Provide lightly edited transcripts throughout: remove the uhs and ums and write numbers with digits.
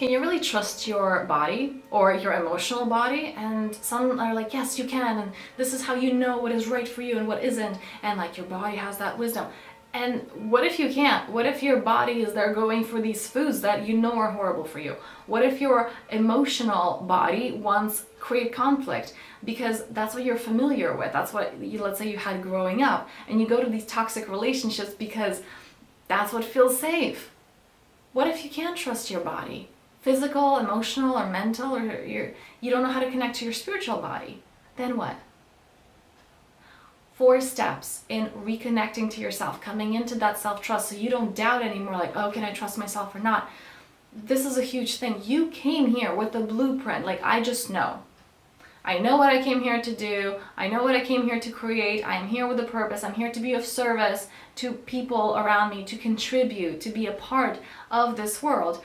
Can you really trust your body or your emotional body? And some are like, yes, you can, and this is how you know what is right for you and what isn't, and like your body has that wisdom. And what if you can't? What if your body is there going for these foods that you know are horrible for you? What if your emotional body wants create conflict because that's what you're familiar with? That's what you, let's say you had growing up, and you go to these toxic relationships because that's what feels safe. What if you can't trust your body? Physical, emotional, or mental, or you don't know how to connect to your spiritual body? Then what? 4 steps in reconnecting to yourself, coming into that self-trust so you don't doubt anymore, like, oh, can I trust myself or not? This is a huge thing. You came here with a blueprint, like, I just know. I know what I came here to do. I know what I came here to create. I'm here with a purpose. I'm here to be of service to people around me, to contribute, to be a part of this world.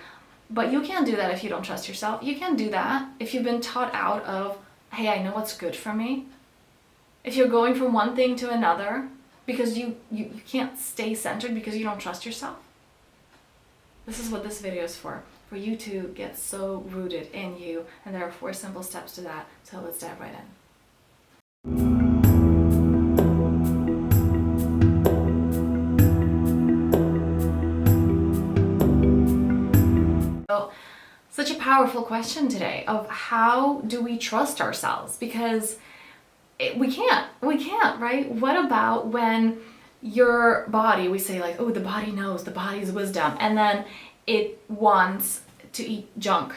But you can't do that if you don't trust yourself. You can't do that if you've been taught out of, hey, I know what's good for me. If you're going from one thing to another because you can't stay centered because you don't trust yourself. This is what this video is for you to get so rooted in you. And there are 4 simple steps to that. So let's dive right in. So, such a powerful question today of how do we trust ourselves? Because we can't, right? What about when your body, we say like, oh, the body knows, the body's wisdom, and then it wants to eat junk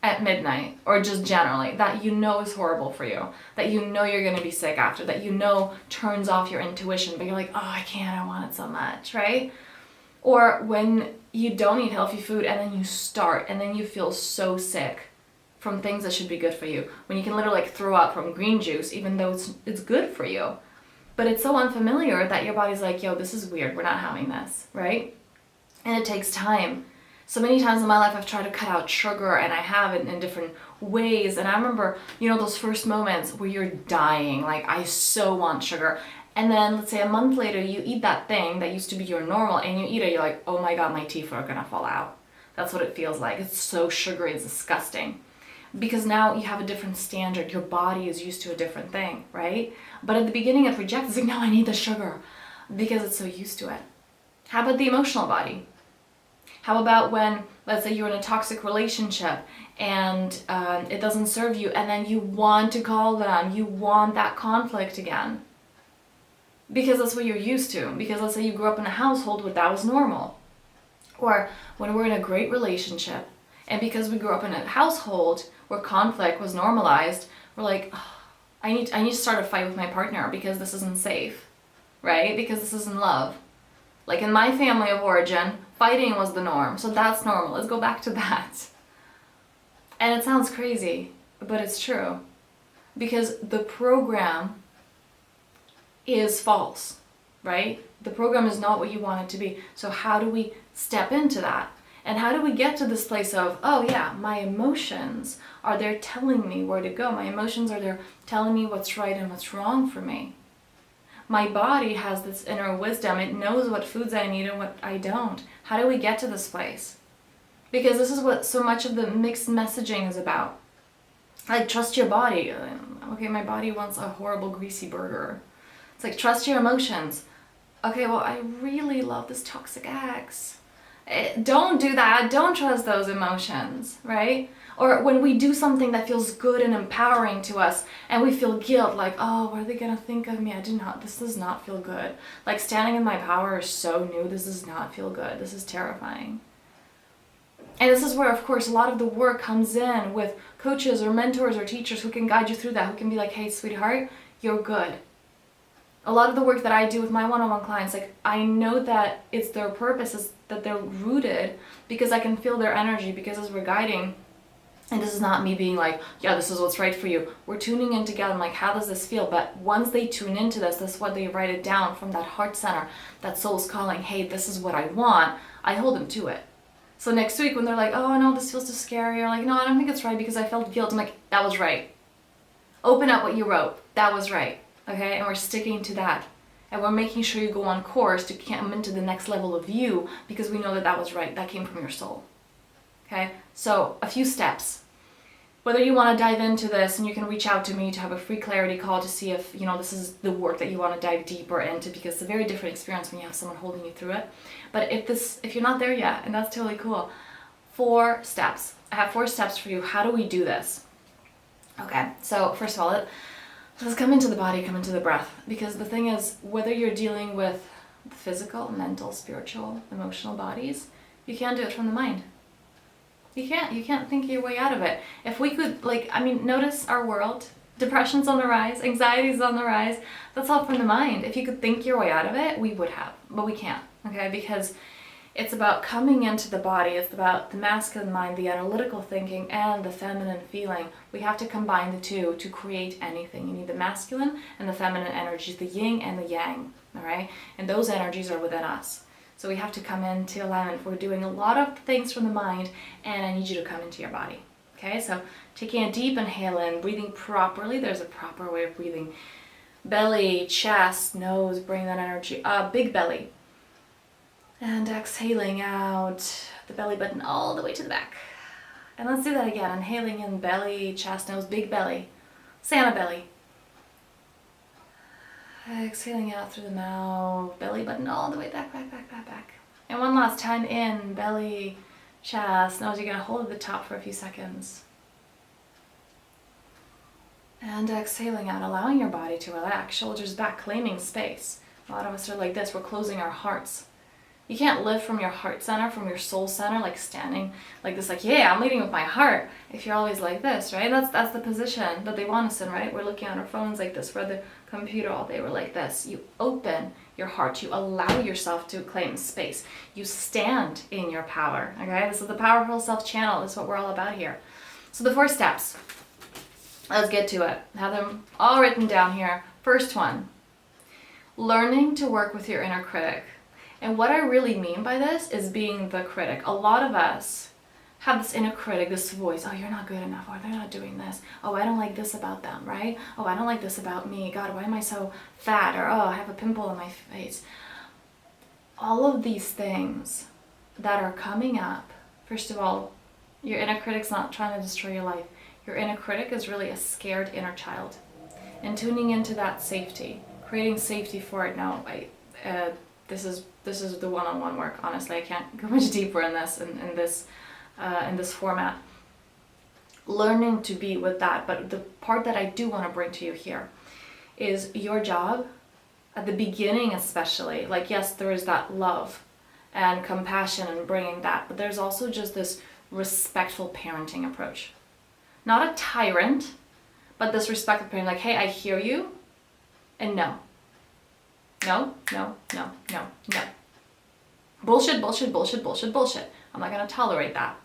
at midnight, or just generally, that you know is horrible for you, that you know you're gonna be sick after, that you know turns off your intuition, but you're like, oh, I can't, I want it so much, right? Or when you don't eat healthy food and then you start and then you feel so sick from things that should be good for you, when you can literally like throw up from green juice even though it's good for you, but it's so unfamiliar that your body's like, yo, this is weird, we're not having this, right? And it takes time. So many times in my life I've tried to cut out sugar, and I have it in different ways, and I remember, you know, those first moments where you're dying, like, I so want sugar, and then let's say a month later you eat that thing that used to be your normal and you eat it, you're like, oh my god, my teeth are gonna fall out. That's what it feels like. It's so sugary, it's disgusting. Because now you have a different standard, your body is used to a different thing, right? But at the beginning it rejects, it's like, no, I need the sugar, because it's so used to it. How about the emotional body? How about when, let's say you're in a toxic relationship and it doesn't serve you, and then you want to call them, you want that conflict again. Because that's what you're used to. Because let's say you grew up in a household where that was normal. Or when we're in a great relationship, and because we grew up in a household where conflict was normalized, we're like, oh, I need to start a fight with my partner because this isn't safe, right? Because this isn't love. Like in my family of origin, fighting was the norm, so that's normal. Let's go back to that. And it sounds crazy, but it's true. Because the program is false, right? The program is not what you want it to be. So how do we step into that? And how do we get to this place of, oh yeah, my emotions are there telling me where to go. My emotions are there telling me what's right and what's wrong for me. My body has this inner wisdom. It knows what foods I need and what I don't. How do we get to this place? Because this is what so much of the mixed messaging is about. Like, trust your body. Okay, my body wants a horrible greasy burger. It's like, trust your emotions. Okay, well, I really love this toxic ex. Don't do that. Don't trust those emotions, right? Or when we do something that feels good and empowering to us and we feel guilt, like, oh, what are they gonna think of me? This does not feel good. Like, standing in my power is so new. This does not feel good. This is terrifying. And this is where, of course, a lot of the work comes in with coaches or mentors or teachers who can guide you through that, who can be like, hey, sweetheart, you're good. A lot of the work that I do with my one-on-one clients, like, I know that it's their purpose, is that they're rooted because I can feel their energy, because as we're guiding, and this is not me being like, yeah, this is what's right for you. We're tuning in together. I'm like, how does this feel? But once they tune into this, that's what they write it down from that heart center, that soul's calling, hey, this is what I want. I hold them to it. So next week when they're like, oh no, this feels too scary, or like, no, I don't think it's right because I felt guilt, I'm like, that was right. Open up what you wrote. That was right. Okay, and we're sticking to that. And we're making sure you go on course to come into the next level of you, because we know that that was right. That came from your soul. Okay, so a few steps. Whether you want to dive into this, and you can reach out to me to have a free clarity call to see if, this is the work that you want to dive deeper into, because it's a very different experience when you have someone holding you through it. But if you're not there yet, and that's totally cool, 4 steps. I have 4 steps for you. How do we do this? Okay, so first of all, let's come into the body, come into the breath. Because the thing is, whether you're dealing with physical, mental, spiritual, emotional bodies, you can't do it from the mind. You can't think your way out of it. If we could, notice our world. Depression's on the rise, anxiety's on the rise. That's all from the mind. If you could think your way out of it, we would have, but we can't, okay? Because it's about coming into the body. It's about the masculine mind, the analytical thinking, and the feminine feeling. We have to combine the two to create anything. You need the masculine and the feminine energies, the yin and the yang, all right? And those energies are within us. So we have to come into alignment. We're doing a lot of things from the mind, and I need you to come into your body. Okay, so taking a deep inhale in, breathing properly. There's a proper way of breathing. Belly, chest, nose, bring that energy up. Big belly. And exhaling out the belly button all the way to the back. And let's do that again. Inhaling in, belly, chest, nose, big belly. Santa belly. Exhaling out through the mouth, belly button all the way back, back, back, back, back. And one last time in, belly, chest, nose. You're going to hold at the top for a few seconds. And exhaling out, allowing your body to relax. Shoulders back, claiming space. A lot of us are like this. We're closing our hearts. You can't live from your heart center, from your soul center, like standing like this, like, yeah, I'm leading with my heart. If you're always like this, right? That's the position that they want us in, right? We're looking at our phones like this, we're at the computer all day, we're like this. You open your heart, you allow yourself to claim space. You stand in your power, okay? This is the Powerful Self channel. This is what we're all about here. So the 4 steps, let's get to it. I have them all written down here. First one, learning to work with your inner critic. And what I really mean by this is being the critic. A lot of us have this inner critic, this voice, oh, you're not good enough, or they're not doing this, oh, I don't like this about them, right? Oh, I don't like this about me, God, why am I so fat, or oh, I have a pimple on my face. All of these things that are coming up, first of all, your inner critic's not trying to destroy your life. Your inner critic is really a scared inner child. And tuning into that safety, creating safety for it. Now, this is the one-on-one work. Honestly, I can't go much deeper in this in this format. Learning to be with that, but the part that I do want to bring to you here is your job at the beginning, especially. Like, yes, there is that love and compassion and bringing that, but there's also just this respectful parenting approach. Not a tyrant, but this respectful parenting. Like, hey, I hear you, and no. No, no, no, no, no. Bullshit, bullshit, bullshit, bullshit, bullshit. I'm not going to tolerate that.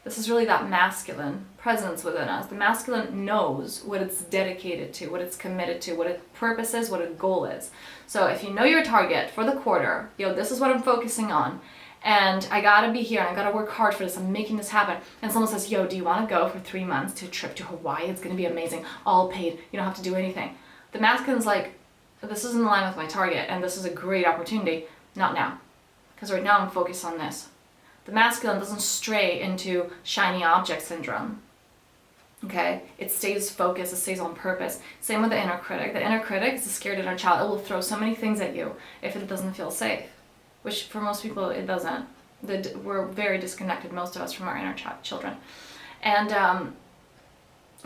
This is really that masculine presence within us. The masculine knows what it's dedicated to, what it's committed to, what its purpose is, what its goal is. So if you know your target for the quarter, this is what I'm focusing on, and I got to be here, and I got to work hard for this, I'm making this happen. And someone says, do you want to go for 3 months to a trip to Hawaii? It's going to be amazing. All paid. You don't have to do anything. The masculine's like, this isn't in line with my target, and this is a great opportunity. Not now. Because right now I'm focused on this. The masculine doesn't stray into shiny object syndrome. Okay? It stays focused, it stays on purpose. Same with the inner critic. The inner critic is a scared inner child. It will throw so many things at you if it doesn't feel safe. Which for most people it doesn't. We're very disconnected, most of us, from our inner children. And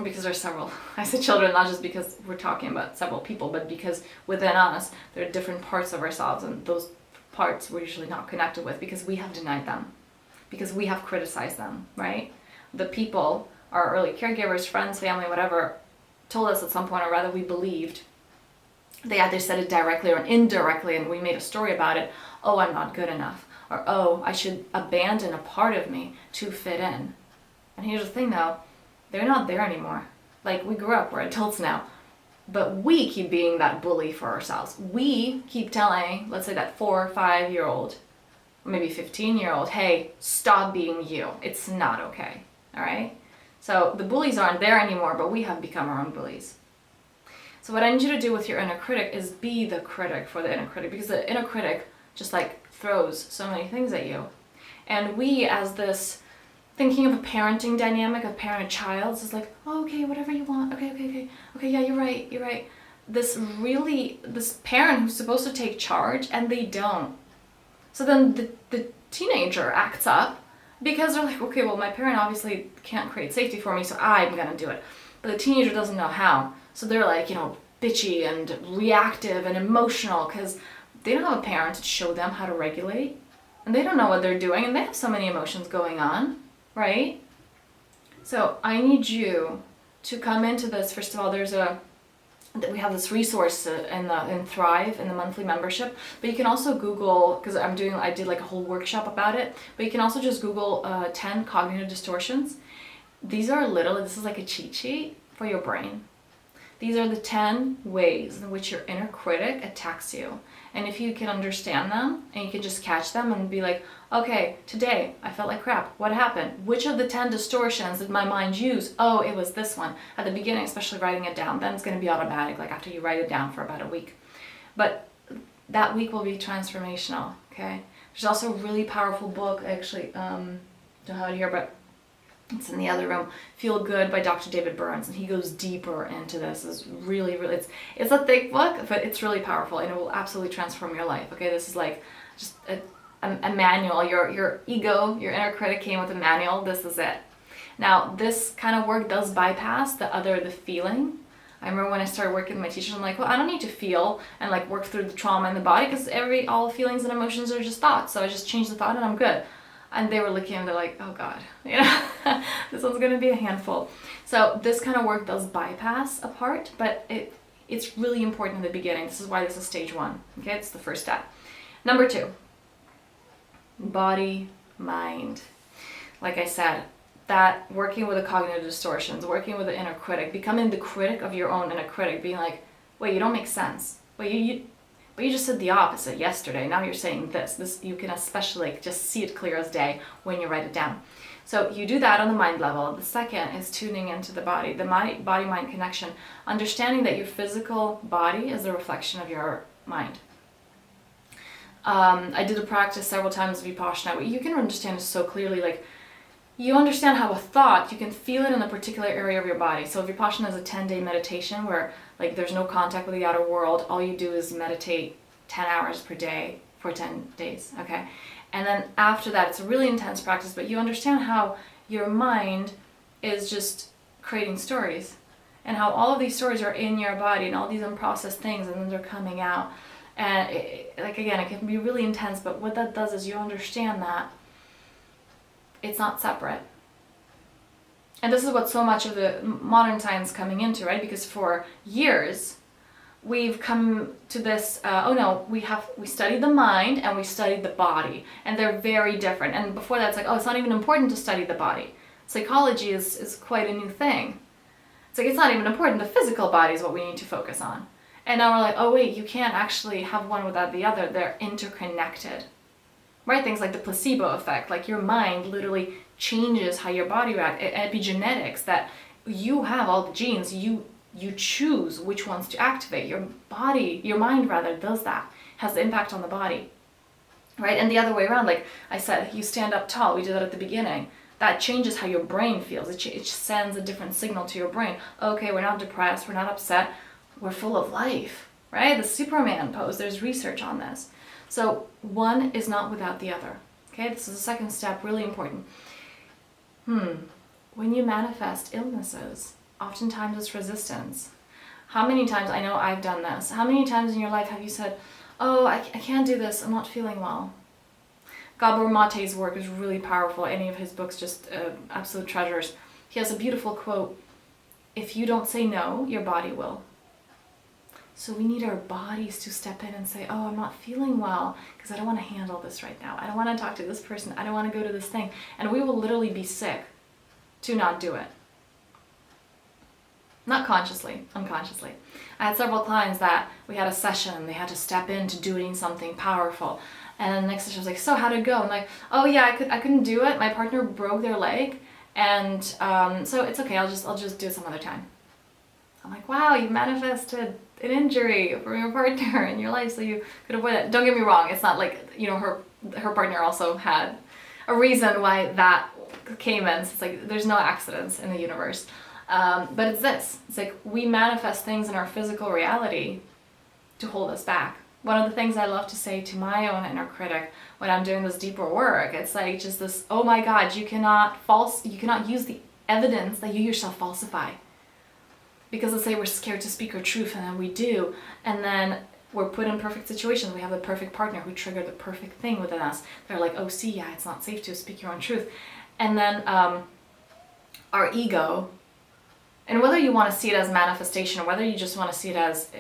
because there's several. I say children not just because we're talking about several people, but because within us there are different parts of ourselves, and those parts we're usually not connected with because we have denied them, because we have criticized them, right? The people, our early caregivers, friends, family, whatever, told us at some point, or rather we believed, they either said it directly or indirectly, and we made a story about it. Oh, I'm not good enough, or oh, I should abandon a part of me to fit in. And here's the thing though, they're not there anymore. Like, we grew up, we're adults now, but we keep being that bully for ourselves. We keep telling, let's say that 4 or 5 year old, or maybe 15-year-old, hey, stop being you. It's not okay, all right? So the bullies aren't there anymore, but we have become our own bullies. So what I need you to do with your inner critic is be the critic for the inner critic, because the inner critic just like throws so many things at you. And we, as this thinking of a parenting dynamic of parent-child. It's like, oh, okay, whatever you want. Okay, yeah, you're right. This parent who's supposed to take charge, and they don't. So then the teenager acts up because they're like, okay, well, my parent obviously can't create safety for me, so I'm gonna do it. But the teenager doesn't know how. So they're like, bitchy and reactive and emotional because they don't have a parent to show them how to regulate. And they don't know what they're doing, and they have so many emotions going on, right? So I need you to come into this. First of all, we have this resource in Thrive in the monthly membership, but you can also Google, because I did like a whole workshop about it, but you can also just Google 10 cognitive distortions. This is like a cheat sheet for your brain. These are the 10 ways in which your inner critic attacks you. And if you can understand them and you can just catch them and be like, okay, today I felt like crap. What happened? Which of the 10 distortions did my mind use? Oh, it was this one. At the beginning, especially writing it down, then it's going to be automatic, like after you write it down for about a week. But that week will be transformational, okay? There's also a really powerful book, actually, don't have it here, but it's in the other room, Feel Good by Dr. David Burns, and he goes deeper into this. It's really, it's a thick book, but it's really powerful, and it will absolutely transform your life, okay? This is like just a manual. Your ego, your inner critic came with a manual. This is it. Now, this kind of work does bypass the feeling. I remember when I started working with my teachers, I'm like, well, I don't need to feel and like work through the trauma in the body because all feelings and emotions are just thoughts. So I just change the thought and I'm good. And they were looking and they're like, oh God, this one's gonna be a handful. So this kind of work does bypass a part, but it's really important in the beginning. This is why this is stage 1. Okay, it's the first step. Number 2, body, mind. Like I said, that working with the cognitive distortions, working with the inner critic, becoming the critic of your own inner critic, being like, wait, you don't make sense. Wait, but you just said the opposite yesterday. Now you're saying this. This you can especially just see it clear as day when you write it down. So you do that on the mind level. The second is tuning into the body, the body-mind connection, understanding that your physical body is a reflection of your mind. I did a practice several times of Vipassana where you can understand it so clearly, like you understand how a thought, you can feel it in a particular area of your body. So Vipassana is a 10-day meditation where like there's no contact with the outer world. All you do is meditate 10 hours per day for 10 days, okay? And then after that, it's a really intense practice, but you understand how your mind is just creating stories and how all of these stories are in your body and all these unprocessed things, and then they're coming out. And again, it can be really intense, but what that does is you understand that it's not separate. And this is what so much of the modern science coming into, right? Because for years, we've come to this, we studied the mind and we studied the body, and they're very different. And before that, it's like, oh, it's not even important to study the body. Psychology is quite a new thing. It's like, it's not even important. The physical body is what we need to focus on. And now we're like, oh wait, you can't actually have one without the other. They're interconnected. Right? Things like the placebo effect, like your mind literally changes how your body reacts. Epigenetics, that you have all the genes, you choose which ones to activate. Your mind does that, has the impact on the body. Right? And the other way around, like I said, you stand up tall, we did that at the beginning. That changes how your brain feels. It sends a different signal to your brain. Okay, we're not depressed, we're not upset, we're full of life. Right? The Superman pose, there's research on this. So one is not without the other. Okay, this is the second step, really important. When you manifest illnesses, oftentimes it's resistance. How many times, I know I've done this, how many times in your life have you said, oh, I can't do this, I'm not feeling well? Gabor Mate's work is really powerful. Any of his books, just absolute treasures. He has a beautiful quote, if you don't say no, your body will. So we need our bodies to step in and say, oh, I'm not feeling well because I don't want to handle this right now. I don't want to talk to this person. I don't want to go to this thing. And we will literally be sick to not do it. Not consciously, unconsciously. I had several clients that we had a session and they had to step into doing something powerful. And then the next session was like, so how'd it go? I'm like, oh yeah, I couldn't do it. My partner broke their leg. And so it's okay, I'll just do it some other time. I'm like, wow, you manifested an injury from your partner in your life so you could avoid that. Don't get me wrong, it's not like, her partner also had a reason why that caimans. It's like there's no accidents in the universe. But it's this. It's like we manifest things in our physical reality to hold us back. One of the things I love to say to my own inner critic when I'm doing this deeper work, it's like just this, oh my God, you cannot use the evidence that you yourself falsify. Because let's say we're scared to speak our truth, and then we do, and then we're put in perfect situations. We have the perfect partner who triggered the perfect thing within us. They're like, oh, see, yeah, it's not safe to speak your own truth. And then our ego, and whether you want to see it as manifestation or whether you just want to see it as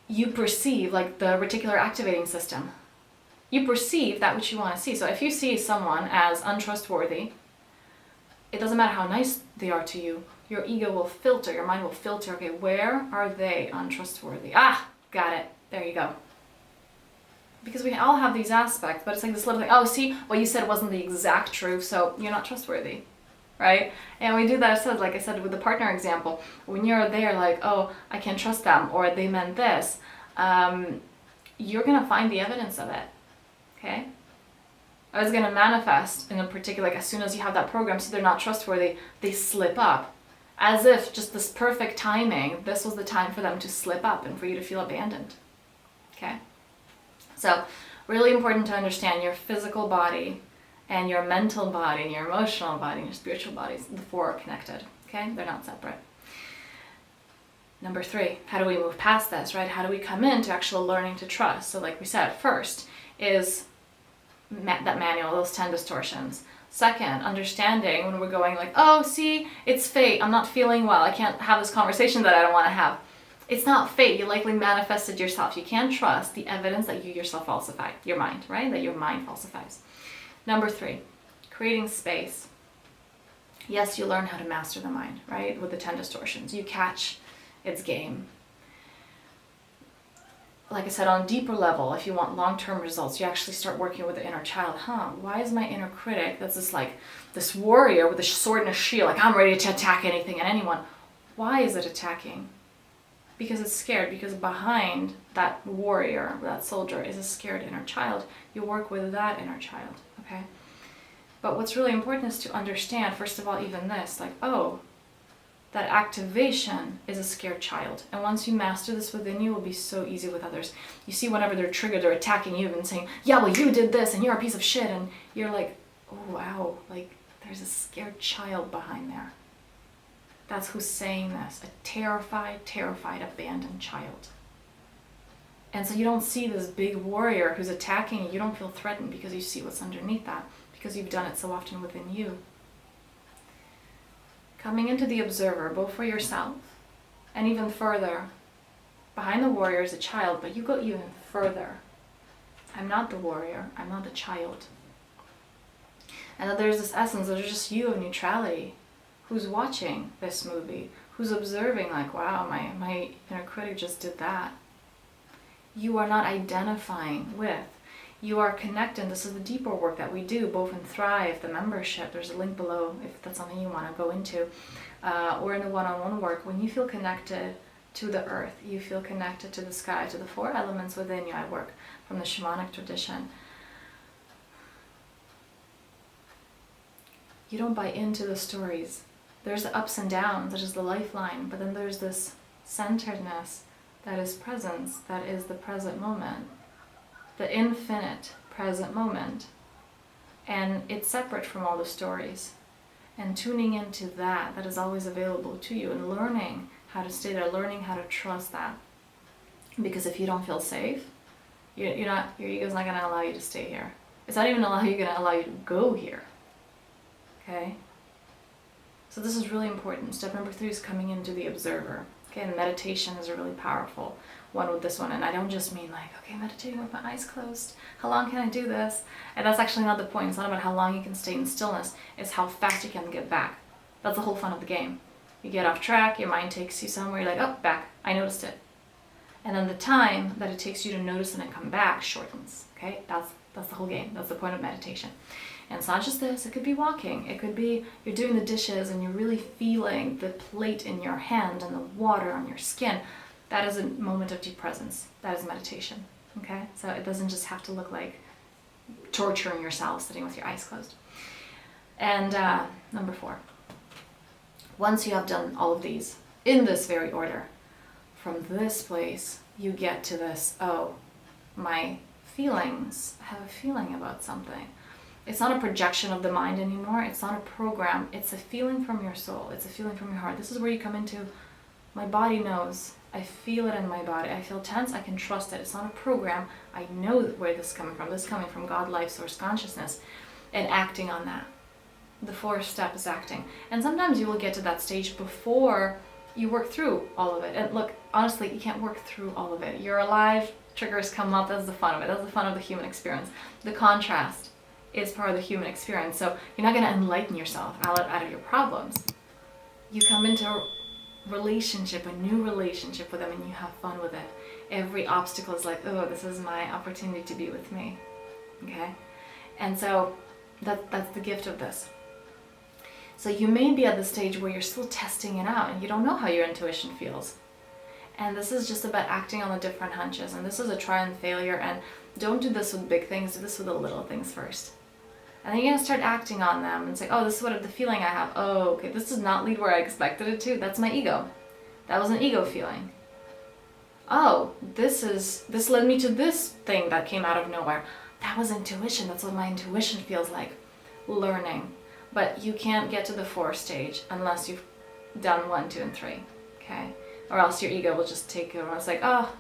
you perceive, like the reticular activating system, you perceive that which you want to see. So if you see someone as untrustworthy, it doesn't matter how nice they are to you, your ego will filter, your mind will filter, okay, where are they untrustworthy? Ah, got it, there you go. Because we all have these aspects, but it's like this little thing, oh, see, what you said wasn't the exact truth, so you're not trustworthy. Right? And we do that ourselves, like I said, with the partner example. When you're there like, oh, I can't trust them, or they meant this, you're going to find the evidence of it. Okay? Or it's going to manifest in a particular, like as soon as you have that program, so they're not trustworthy, they slip up. As if just this perfect timing, this was the time for them to slip up and for you to feel abandoned. Okay? So, really important to understand your physical body and your mental body, and your emotional body, and your spiritual bodies. The four are connected, okay? They're not separate. Number 3, how do we move past this, right? How do we come into actual learning to trust? So like we said, first is that manual, those 10 distortions. Second, understanding when we're going like, oh, see, it's fate. I'm not feeling well. I can't have this conversation that I don't want to have. It's not fate. You likely manifested yourself. You can't trust the evidence that you yourself falsify, your mind, right? That your mind falsifies. Number 3, creating space. Yes, you learn how to master the mind, right? With the 10 distortions. You catch its game. Like I said, on a deeper level, if you want long-term results, you actually start working with the inner child. Why is my inner critic, that's this warrior with a sword and a shield, like I'm ready to attack anything and anyone. Why is it attacking? Because it's scared, because behind that warrior, that soldier, is a scared inner child. You work with that inner child, okay? But what's really important is to understand, first of all, even this, like, oh, that activation is a scared child. And once you master this within you, it will be so easy with others. You see, whenever they're triggered, they're attacking you and saying, yeah, well, you did this, and you're a piece of shit, and you're like, oh, wow, like, there's a scared child behind there. That's who's saying this, a terrified, abandoned child. And so you don't see this big warrior who's attacking you. You don't feel threatened because you see what's underneath that, because you've done it so often within you. Coming into the observer, both for yourself and even further. Behind the warrior is a child, but you go even further. I'm not the warrior, I'm not the child. And that there's this essence, there's just you of neutrality. Who's watching this movie, who's observing like, wow, my inner critic just did that. You are not identifying with. You are connected. This is the deeper work that we do, both in Thrive, the membership. There's a link below if that's something you want to go into. Or in the one-on-one work, when you feel connected to the earth, you feel connected to the sky, to the 4 elements within you. I work from the shamanic tradition. You don't buy into the stories. There's the ups and downs, that is the lifeline, but then there's this centeredness that is presence, that is the present moment, the infinite present moment. And it's separate from all the stories. And tuning into that is always available to you, and learning how to stay there, learning how to trust that. Because if you don't feel safe, your ego's not going to allow you to stay here. It's not even going to allow you to go here. Okay? So this is really important. Step number 3 is coming into the observer. Okay, and meditation is a really powerful one with this one. And I don't just mean like, okay, meditating with my eyes closed. How long can I do this? And that's actually not the point. It's not about how long you can stay in stillness. It's how fast you can get back. That's the whole fun of the game. You get off track, your mind takes you somewhere, you're like, oh, back. I noticed it. And then the time that it takes you to notice and then come back shortens. Okay, that's the whole game. That's the point of meditation. And it's not just this, it could be walking, it could be you're doing the dishes and you're really feeling the plate in your hand and the water on your skin. That is a moment of deep presence. That is meditation, okay? So it doesn't just have to look like torturing yourself sitting with your eyes closed. And number 4, once you have done all of these in this very order, from this place you get to this, oh, my feelings, I have a feeling about something. It's not a projection of the mind anymore. It's not a program. It's a feeling from your soul. It's a feeling from your heart. This is where you come into, my body knows. I feel it in my body. I feel tense. I can trust it. It's not a program. I know where this is coming from. This is coming from God, life, source, consciousness, and acting on that. The 4th step is acting. And sometimes you will get to that stage before you work through all of it. And look, honestly, you can't work through all of it. You're alive, triggers come up. That's the fun of it. That's the fun of the human experience. The contrast is part of the human experience. So you're not going to enlighten yourself out of your problems. You come into a relationship, a new relationship with them, and you have fun with it. Every obstacle is like, oh, this is my opportunity to be with me. Okay? And so that's the gift of this. So you may be at the stage where you're still testing it out and you don't know how your intuition feels. And this is just about acting on the different hunches. And this is a try and failure. And don't do this with big things. Do this with the little things first. And then you're going to start acting on them and say, oh, this is what the feeling I have. Oh, okay, this does not lead where I expected it to. That's my ego. That was an ego feeling. Oh, this led me to this thing that came out of nowhere. That was intuition. That's what my intuition feels like. Learning. But you can't get to the 4th stage unless you've done 1, 2, and 3. Okay? Or else your ego will just take over. It's like, oh,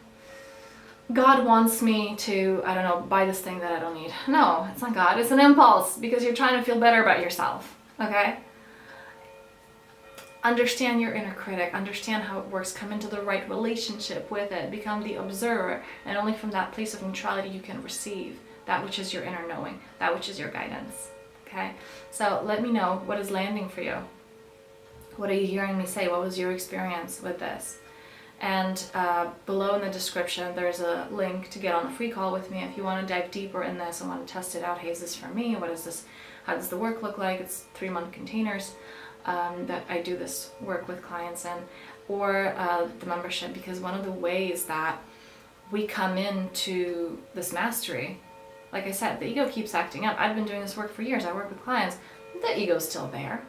God wants me to, I don't know, buy this thing that I don't need. No, it's not God. It's an impulse because you're trying to feel better about yourself. Okay? Understand your inner critic. Understand how it works. Come into the right relationship with it. Become the observer. And only from that place of neutrality you can receive that which is your inner knowing. That which is your guidance. Okay? So let me know what is landing for you. What are you hearing me say? What was your experience with this? And below in the description, there's a link to get on a free call with me if you want to dive deeper in this and want to test it out. Hey, is this for me? What is this? How does the work look like? It's 3-month containers that I do this work with clients in, or the membership, because one of the ways that we come into this mastery, like I said, the ego keeps acting up. I've been doing this work for years. I work with clients. The ego's still there,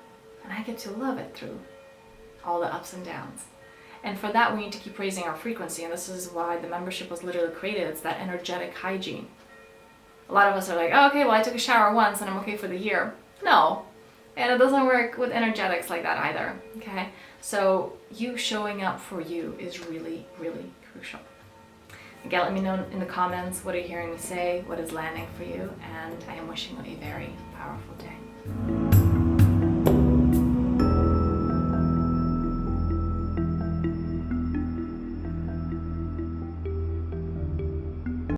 and I get to love it through all the ups and downs. And for that, we need to keep raising our frequency. And this is why the membership was literally created. It's that energetic hygiene. A lot of us are like, oh, okay, well, I took a shower once and I'm okay for the year. No. And it doesn't work with energetics like that either. Okay? So you showing up for you is really, really crucial. Again, let me know in the comments what are you hearing me say, what is landing for you. And I am wishing you a very powerful day.